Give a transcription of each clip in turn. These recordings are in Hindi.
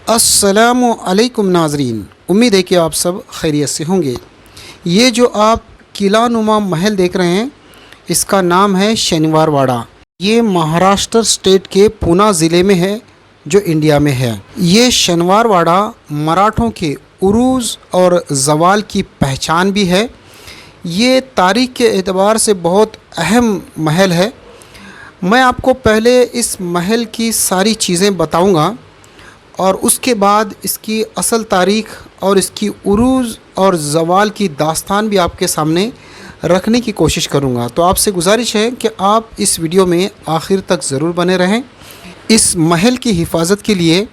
अस्सलामु अलैकुम नाजरीन, उम्मीद है कि आप सब खैरियत से होंगे। ये जो आप किला नुमा महल देख रहे हैं, इसका नाम है शनिवार वाड़ा। ये महाराष्ट्र स्टेट के पूना ज़िले में है, जो इंडिया में है। ये शनिवार वाड़ा मराठों के उरूज़ और ज़वाल की पहचान भी है। ये तारीख़ के एतबार से बहुत अहम महल है। मैं आपको पहले इस महल की सारी चीज़ें बताऊंगा और उसके बाद इसकी असल तारीख़ और इसकी उरूज़ और ज़वाल की दास्तान भी आपके सामने रखने की कोशिश करूंगा। तो आपसे गुजारिश है कि आप इस वीडियो में आखिर तक ज़रूर बने रहें। इस महल की हिफाजत के लिए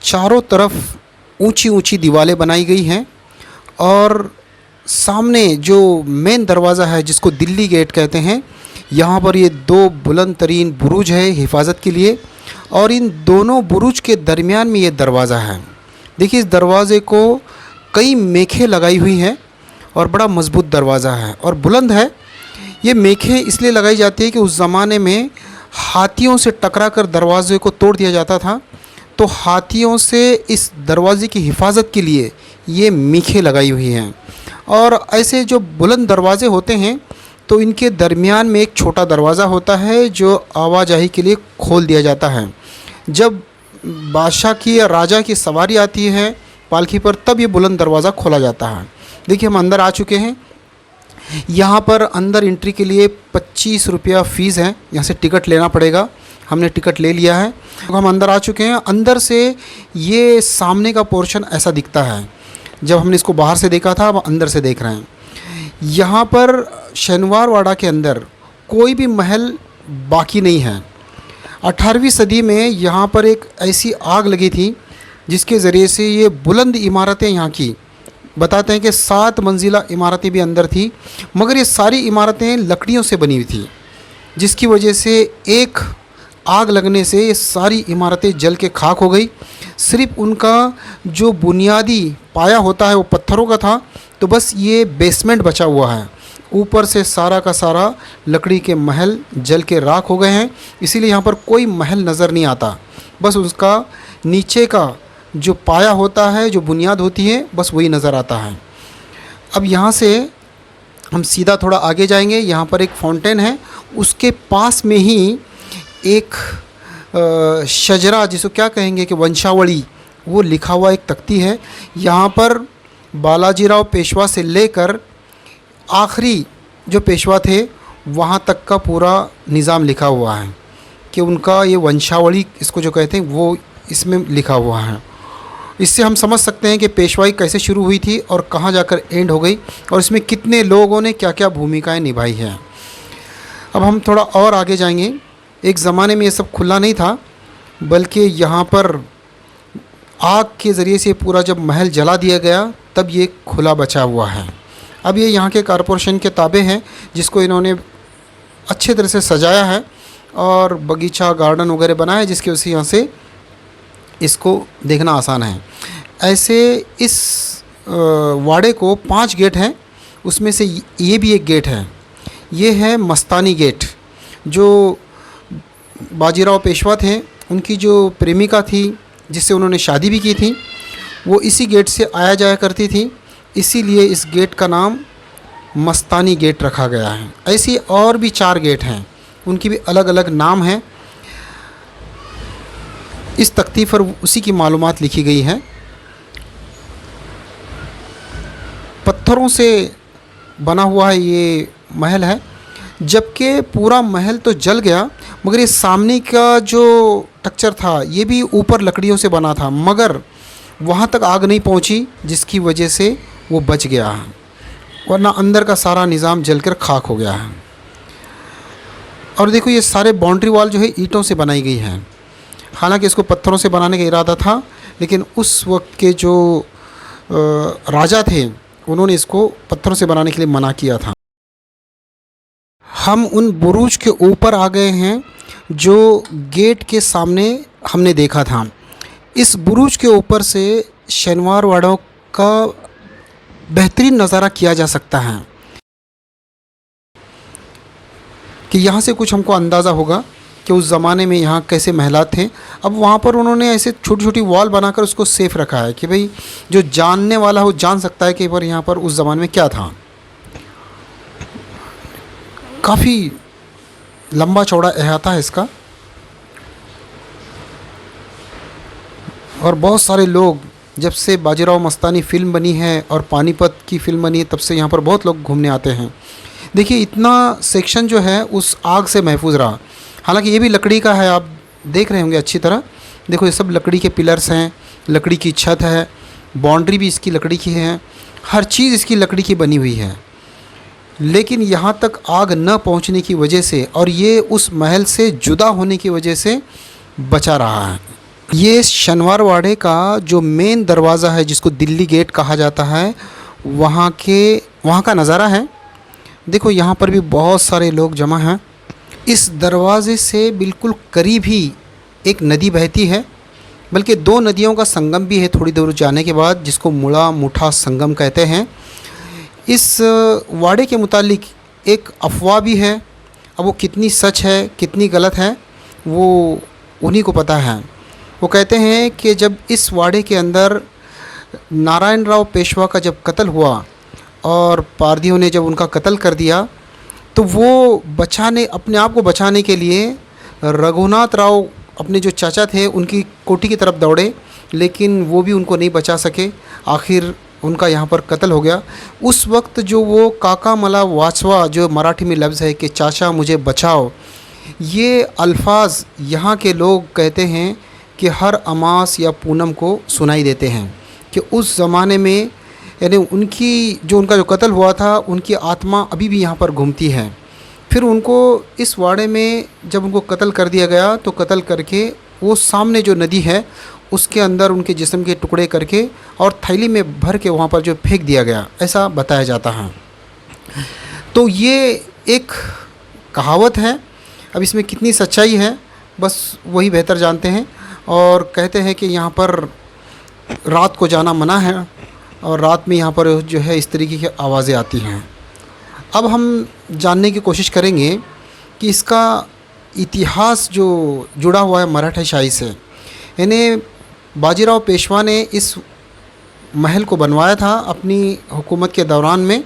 चारों तरफ ऊंची ऊंची दीवारें बनाई गई हैं और सामने जो मेन दरवाज़ा है, जिसको दिल्ली गेट कहते हैं, यहाँ पर ये दो बुलंद तरीन बुरुज है हिफाजत के लिए, और इन दोनों बुरुज के दरमियान में ये दरवाज़ा है। देखिए, इस दरवाज़े को कई मेखें लगाई हुई हैं और बड़ा मज़बूत दरवाज़ा है और बुलंद है। ये मेखें इसलिए लगाई जाती है कि उस ज़माने में हाथियों से टकरा कर दरवाज़े को तोड़ दिया जाता था, तो हाथियों से इस दरवाज़े की हिफाजत के लिए ये मेखें लगाई हुई हैं। और ऐसे जो बुलंद दरवाज़े होते हैं तो इनके दरमियान में एक छोटा दरवाज़ा होता है जो आवाजाही के लिए खोल दिया जाता है। जब बादशाह की या राजा की सवारी आती है पालकी पर, तब ये बुलंद दरवाज़ा खोला जाता है। देखिए, हम अंदर आ चुके हैं। यहाँ पर अंदर एंट्री के लिए 25 रुपया फ़ीस है, यहाँ से टिकट लेना पड़ेगा। हमने टिकट ले लिया है, तो हम अंदर आ चुके हैं। अंदर से ये सामने का पोर्शन ऐसा दिखता है। जब हमने इसको बाहर से देखा था, अब अंदर से देख रहे हैं। यहाँ पर शनिवार वाड़ा के अंदर कोई भी महल बाकी नहीं है। 18वीं सदी में यहाँ पर एक ऐसी आग लगी थी जिसके ज़रिए से ये बुलंद इमारतें यहाँ की, बताते हैं कि 7 मंजिला इमारतें भी अंदर थी, मगर ये सारी इमारतें लकड़ियों से बनी हुई थी, जिसकी वजह से एक आग लगने से ये सारी इमारतें जल के खाक हो गई। सिर्फ उनका जो बुनियादी पाया होता है वो पत्थरों का था, तो बस ये बेसमेंट बचा हुआ है। ऊपर से सारा का सारा लकड़ी के महल जल के राख हो गए हैं, इसीलिए यहाँ पर कोई महल नज़र नहीं आता। बस उसका नीचे का जो पाया होता है, जो बुनियाद होती है, बस वही नज़र आता है। अब यहाँ से हम सीधा थोड़ा आगे जाएंगे। यहाँ पर एक फाउंटेन है, उसके पास में ही एक शजरा, जिसको क्या कहेंगे कि वंशावली, वो लिखा हुआ एक तख्ती है। यहाँ पर बालाजीराव पेशवा से लेकर आखिरी जो पेशवा थे वहाँ तक का पूरा निज़ाम लिखा हुआ है कि उनका ये वंशावली, इसको जो कहते हैं, वो इसमें लिखा हुआ है। इससे हम समझ सकते हैं कि पेशवाई कैसे शुरू हुई थी और कहाँ जाकर एंड हो गई, और इसमें कितने लोगों ने क्या क्या भूमिकाएं निभाई हैं। अब हम थोड़ा और आगे जाएंगे। एक ज़माने में ये सब खुला नहीं था, बल्कि यहाँ पर आग के ज़रिए से पूरा जब महल जला दिया गया, तब ये खुला बचा हुआ है। अब ये यहाँ के कॉरपोरेशन के ताबे हैं, जिसको इन्होंने अच्छे तरह से सजाया है और बगीचा गार्डन वगैरह बनाया है, जिसकी वजह से यहाँ से इसको देखना आसान है। ऐसे इस वाड़े को 5 गेट हैं, उसमें से ये भी एक गेट है। ये है मस्तानी गेट। जो बाजीराव पेशवा थे, उनकी जो प्रेमिका थी, जिससे उन्होंने शादी भी की थी, वो इसी गेट से आया जाया करती थी, इसीलिए इस गेट का नाम मस्तानी गेट रखा गया है। ऐसी और भी 4 गेट हैं, उनकी भी अलग अलग नाम हैं। इस तख्ती पर उसी की मालूमात लिखी गई है। पत्थरों से बना हुआ है ये महल है, जबकि पूरा महल तो जल गया, मगर ये सामने का जो स्ट्रक्चर था ये भी ऊपर लकड़ियों से बना था, मगर वहाँ तक आग नहीं पहुँची, जिसकी वजह से वो बच गया है, वरना अंदर का सारा निज़ाम जलकर खाक हो गया है। और देखो, ये सारे बाउंड्री वॉल जो है ईंटों से बनाई गई है। हालांकि इसको पत्थरों से बनाने का इरादा था, लेकिन उस वक्त के जो राजा थे, उन्होंने इसको पत्थरों से बनाने के लिए मना किया था। हम उन बुरुज के ऊपर आ गए हैं जो गेट के सामने हमने देखा था। इस बुरुज के ऊपर से शनिवार वाड़ा का बेहतरीन नज़ारा किया जा सकता है कि यहाँ से कुछ हमको अंदाज़ा होगा कि उस ज़माने में यहाँ कैसे महलात थे। अब वहाँ पर उन्होंने ऐसे छोटी छोटी वॉल बनाकर उसको सेफ रखा है कि भाई जो जानने वाला हो जान सकता है कि पर यहाँ पर उस ज़माने में क्या था। काफ़ी लंबा चौड़ा अहाता है इसका, और बहुत सारे लोग, जब से बाजीराव मस्तानी फ़िल्म बनी है और पानीपत की फ़िल्म बनी है, तब से यहाँ पर बहुत लोग घूमने आते हैं। देखिए इतना सेक्शन जो है उस आग से महफूज रहा। हालांकि ये भी लकड़ी का है, आप देख रहे होंगे अच्छी तरह। देखो ये सब लकड़ी के पिलर्स हैं, लकड़ी की छत है, बाउंड्री भी इसकी लकड़ी की है, हर चीज़ इसकी लकड़ी की बनी हुई है। लेकिन यहाँ तक आग न पहुँचने की वजह से और ये उस महल से जुदा होने की वजह से बचा रहा है। ये शनिवारवाड़े का जो मेन दरवाज़ा है, जिसको दिल्ली गेट कहा जाता है, वहाँ का नज़ारा है। देखो यहाँ पर भी बहुत सारे लोग जमा हैं। इस दरवाज़े से बिल्कुल करीब ही एक नदी बहती है, बल्कि दो नदियों का संगम भी है थोड़ी दूर जाने के बाद, जिसको मुड़ा मुठा संगम कहते हैं। इस वाड़े के मुतालिक एक अफवाह भी है। अब वो कितनी सच है कितनी गलत है वो उन्हीं को पता है। वो कहते हैं कि जब इस वाड़े के अंदर नारायण राव पेशवा का जब कत्ल हुआ और पारधियों ने जब उनका कत्ल कर दिया, तो वो अपने आप को बचाने के लिए रघुनाथ राव अपने जो चाचा थे उनकी कोठी की तरफ दौड़े, लेकिन वो भी उनको नहीं बचा सके। आखिर उनका यहाँ पर कत्ल हो गया। उस वक्त जो वो काका मला वाचवा, जो मराठी में लफ्ज़ है कि चाचा मुझे बचाओ, ये अल्फाज यहाँ के लोग कहते हैं कि हर अमास या पूनम को सुनाई देते हैं कि उस ज़माने में, यानी उनका जो कत्ल हुआ था, उनकी आत्मा अभी भी यहाँ पर घूमती है। फिर उनको इस वाड़े में जब उनको कत्ल कर दिया गया, तो कत्ल करके वो सामने जो नदी है उसके अंदर उनके जिस्म के टुकड़े करके और थैली में भर के वहाँ पर जो फेंक दिया गया, ऐसा बताया जाता है। तो ये एक कहावत है। अब इसमें कितनी सच्चाई है बस वही बेहतर जानते हैं। और कहते हैं कि यहाँ पर रात को जाना मना है और रात में यहाँ पर जो है इस तरीके की आवाज़ें आती हैं। अब हम जानने की कोशिश करेंगे कि इसका इतिहास जो जुड़ा हुआ है मराठाशाही से। यानी बाजीराव पेशवा ने इस महल को बनवाया था अपनी हुकूमत के दौरान में।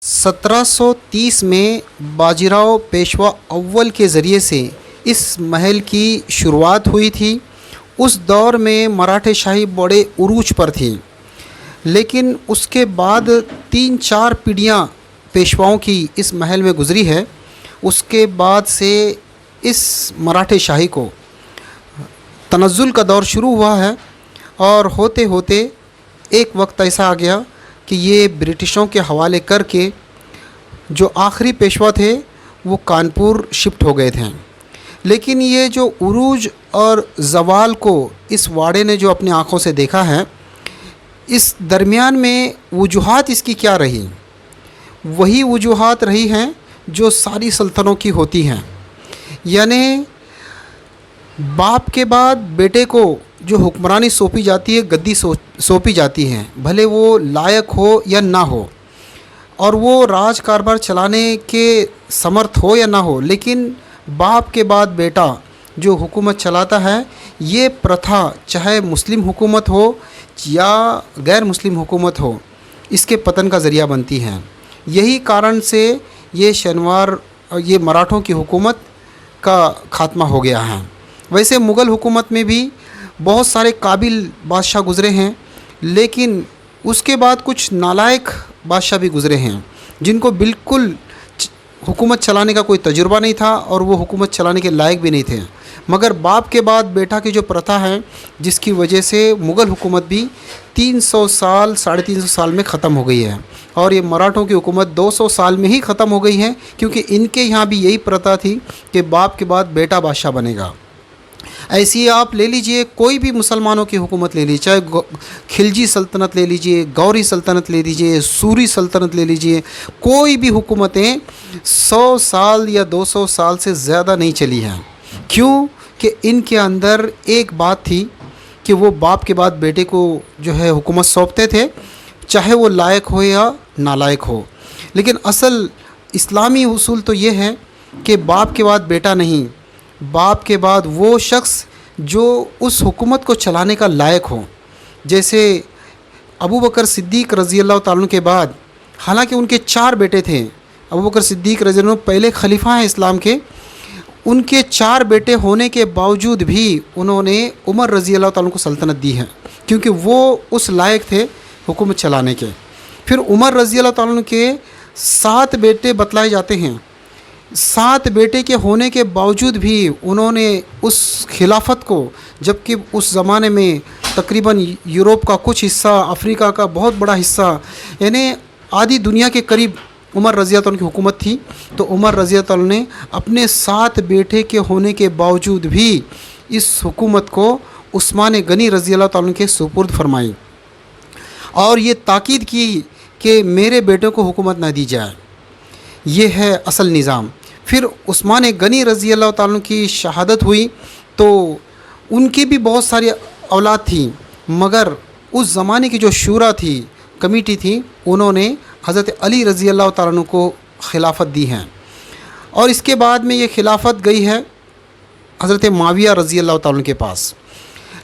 1730 में बाजीराव पेशवा अव्वल के ज़रिए से इस महल की शुरुआत हुई थी। उस दौर में मराठाशाही बड़े उरूज पर थी, लेकिन उसके बाद 3-4 पीढ़ियाँ पेशवाओं की इस महल में गुज़री है। उसके बाद से इस मराठाशाही को तनज़्ज़ुल का दौर शुरू हुआ है और होते होते एक वक्त ऐसा आ गया कि ये ब्रिटिशों के हवाले करके जो आखिरी पेशवा थे वो कानपुर शिफ्ट हो गए थे। लेकिन ये जो उरूज और ज़वाल को इस वाड़े ने जो अपनी आँखों से देखा है, इस दरमियान में वजूहात इसकी क्या रही? वही वजूहात रही हैं जो सारी सल्तनतों की होती हैं। यानी बाप के बाद बेटे को जो हुक्मरानी सौंपी जाती है, गद्दी सौंपी जाती है, भले वो लायक हो या ना हो और वो राज कारभार चलाने के समर्थ हो या ना हो, लेकिन बाप के बाद बेटा जो हुकूमत चलाता है, ये प्रथा चाहे मुस्लिम हुकूमत हो या गैर मुस्लिम हुकूमत हो, इसके पतन का ज़रिया बनती हैं। यही कारण से ये मराठों की हुकूमत का ख़ात्मा हो गया है। वैसे मुग़ल हुकूमत में भी बहुत सारे काबिल बादशाह गुज़रे हैं, लेकिन उसके बाद कुछ नालायक बादशाह भी गुज़रे हैं जिनको बिल्कुल हुकूमत चलाने का कोई तजुर्बा नहीं था और वो हुकूमत चलाने के लायक भी नहीं थे। मगर बाप के बाद बेटा की जो प्रथा है, जिसकी वजह से मुग़ल हुकूमत भी 300 साल 350 साल में ख़त्म हो गई है और ये मराठों की हुकूमत 200 साल में ही ख़त्म हो गई है, क्योंकि इनके यहाँ भी यही प्रथा थी कि बाप के बाद बेटा बादशाह बनेगा। ऐसी आप ले लीजिए कोई भी मुसलमानों की हुकूमत ले लीजिए, चाहे खिलजी सल्तनत ले लीजिए, गौरी सल्तनत ले लीजिए, सूरी सल्तनत ले लीजिए, कोई भी हुकूमतें 100 साल या 200 साल से ज़्यादा नहीं चली हैं। क्यों? कि इनके अंदर एक बात थी कि वो बाप के बाद बेटे को जो है हुकूमत सौंपते थे, चाहे वो लायक हो या नालायक हो। लेकिन असल इस्लामी उसूल तो ये है कि बाप के बाद बेटा नहीं, बाप के बाद वो शख्स जो उस हुकूमत को चलाने का लायक हो। जैसे अबू बकर सिद्दीक़ रज़ी अल्लाह ताला के बाद, हालांकि उनके 4 बेटे थे, अबू बकर सिद्दीक़ रज़ी अल्लाह पहले खलीफा हैं इस्लाम के, उनके 4 बेटे होने के बावजूद भी उन्होंने उमर रज़ी अल्लाह ताला को सल्तनत दी है, क्योंकि वो उस लायक थे हुकूमत चलाने के। फिर उमर रज़ी अल्लाह ताला के 7 बेटे बतलाए जाते हैं। 7 बेटे के होने के बावजूद भी उन्होंने उस खिलाफत को, जबकि उस ज़माने में तकरीबन यूरोप का कुछ हिस्सा, अफ्रीका का बहुत बड़ा हिस्सा, यानी आधी दुनिया के करीब उमर रज़ी अल्लाह की हुकूमत थी, तो उमर रज़ी अल्लाह ने अपने 7 बेटे के होने के बावजूद भी इस हुकूमत को उस्मान गनी रज़ी अल्लाह के सुपुर्द फरमाई और ये ताकीद की कि मेरे बेटों को हुकूमत ना दी जाए। ये है असल निज़ाम। फिर उस्मान गनी रज़ी अल्लाह ताला की शहादत हुई तो उनकी भी बहुत सारी औलाद थी, मगर उस ज़माने की जो शूरा थी, कमेटी थी, उन्होंने हज़रत अली रज़ी अल्लाह ताला को खिलाफत दी है। और इसके बाद में ये खिलाफत गई है हज़रत माविया रज़ी अल्लाह ताला के पास।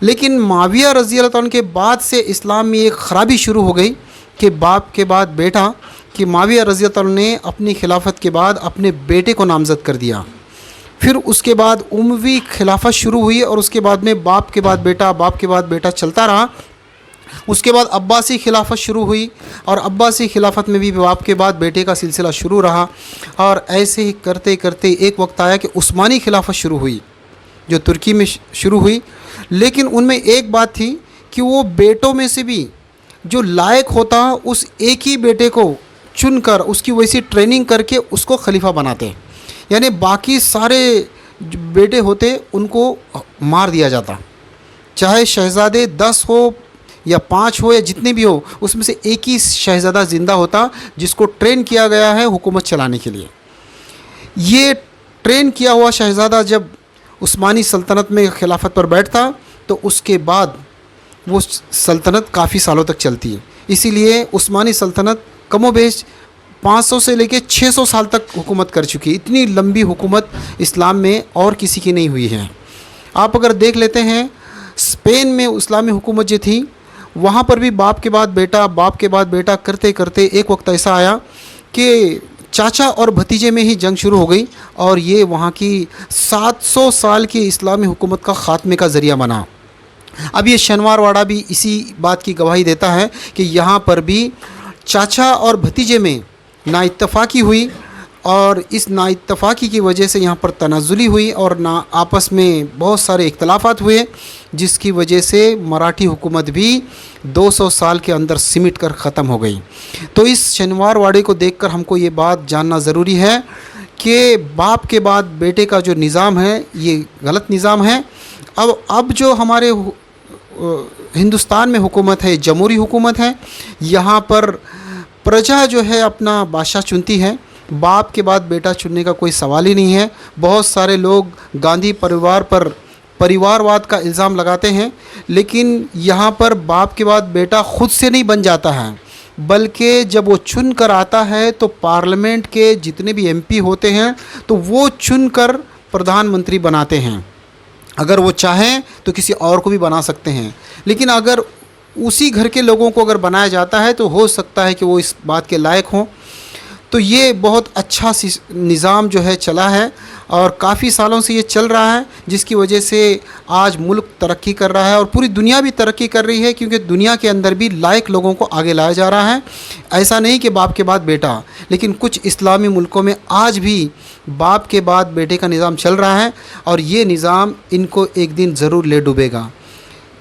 लेकिन माविया रज़ी अल्लाह ताला के बाद से इस्लाम में एक ख़राबी शुरू हो गई कि बाप के बाद बेटा, कि माविया रज़ी अल्लाह ने अपनी खिलाफत के बाद अपने बेटे को नामज़द कर दिया। फिर उसके बाद उमवी खिलाफत शुरू हुई और उसके बाद में बाप के बाद बेटा, बाप के बाद बेटा चलता रहा। उसके बाद अब्बासी खिलाफत शुरू हुई और अब्बासी खिलाफत में भी बाप के बाद बेटे का सिलसिला शुरू रहा। और ऐसे ही करते करते एक वक्त आया कि उस्मानी खिलाफत शुरू हुई, जो तुर्की में शुरू हुई। लेकिन उनमें एक बात थी कि वो बेटों में से भी जो लायक होता उस एक ही बेटे को चुनकर उसकी वैसी ट्रेनिंग करके उसको खलीफा बनाते, यानी बाकी सारे बेटे होते उनको मार दिया जाता। चाहे शहज़ादे 10 हो या 5 हो या जितने भी हो, उसमें से एक ही शहज़ादा ज़िंदा होता जिसको ट्रेन किया गया है हुकूमत चलाने के लिए। ये ट्रेन किया हुआ शहज़ादा जब उस्मानी सल्तनत में खिलाफत पर बैठता तो उसके बाद वो सल्तनत काफ़ी सालों तक चलती है। इसीलिए उस्मानी सल्तनत कमोबेश 500 से लेकर 600 साल तक हुकूमत कर चुकी है। इतनी लंबी हुकूमत इस्लाम में और किसी की नहीं हुई है। आप अगर देख लेते हैं, स्पेन में इस्लामी हुकूमत जो थी, वहाँ पर भी बाप के बाद बेटा, बाप के बाद बेटा करते करते एक वक्त ऐसा आया कि चाचा और भतीजे में ही जंग शुरू हो गई और ये वहाँ की 700 साल की इस्लामी हुकूमत का ख़ात्मे का ज़रिया बना। अब ये शनिवारवाड़ा भी इसी बात की गवाही देता है कि यहाँ पर भी चाचा और भतीजे में नाइत्तफ़ाक़ी हुई और इस नाइत्तफ़ाक़ी की वजह से यहाँ पर तनाज़ुली हुई और आपस में बहुत सारे इख्तलाफात हुए, जिसकी वजह से मराठी हुकूमत भी 200 साल के अंदर सिमट कर ख़त्म हो गई। तो इस शनिवारवाड़े को देखकर हमको ये बात जानना ज़रूरी है कि बाप के बाद बेटे का जो निज़ाम है ये गलत निज़ाम है। अब जो हमारे हिंदुस्तान में हुकूमत है, जमहूरी हुकूमत है, यहाँ पर प्रजा जो है अपना बादशाह चुनती है। बाप के बाद बेटा चुनने का कोई सवाल ही नहीं है। बहुत सारे लोग गांधी परिवार पर परिवारवाद का इल्ज़ाम लगाते हैं, लेकिन यहाँ पर बाप के बाद बेटा खुद से नहीं बन जाता है, बल्कि जब वो चुन कर आता है तो पार्लियामेंट के जितने भी एमपी होते हैं तो वो चुनकर प्रधानमंत्री बनाते हैं। अगर वो चाहें तो किसी और को भी बना सकते हैं, लेकिन अगर उसी घर के लोगों को अगर बनाया जाता है तो हो सकता है कि वो इस बात के लायक हों। तो ये बहुत अच्छा निज़ाम जो है चला है और काफ़ी सालों से ये चल रहा है, जिसकी वजह से आज मुल्क तरक्की कर रहा है और पूरी दुनिया भी तरक्की कर रही है, क्योंकि दुनिया के अंदर भी लायक लोगों को आगे लाया जा रहा है। ऐसा नहीं कि बाप के बाद बेटा, लेकिन कुछ इस्लामी मुल्कों में आज भी बाप के बाद बेटे का निज़ाम चल रहा है और ये निज़ाम इनको एक दिन ज़रूर ले डूबेगा।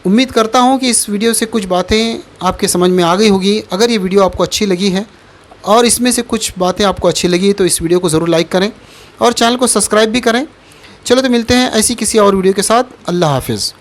उम्मीद करता हूँ कि इस वीडियो से कुछ बातें आपके समझ में आ गई होगी। अगर ये वीडियो आपको अच्छी लगी है और इसमें से कुछ बातें आपको अच्छी लगी तो इस वीडियो को ज़रूर लाइक करें और चैनल को सब्सक्राइब भी करें। चलो तो मिलते हैं ऐसी किसी और वीडियो के साथ। अल्लाह हाफ़िज़।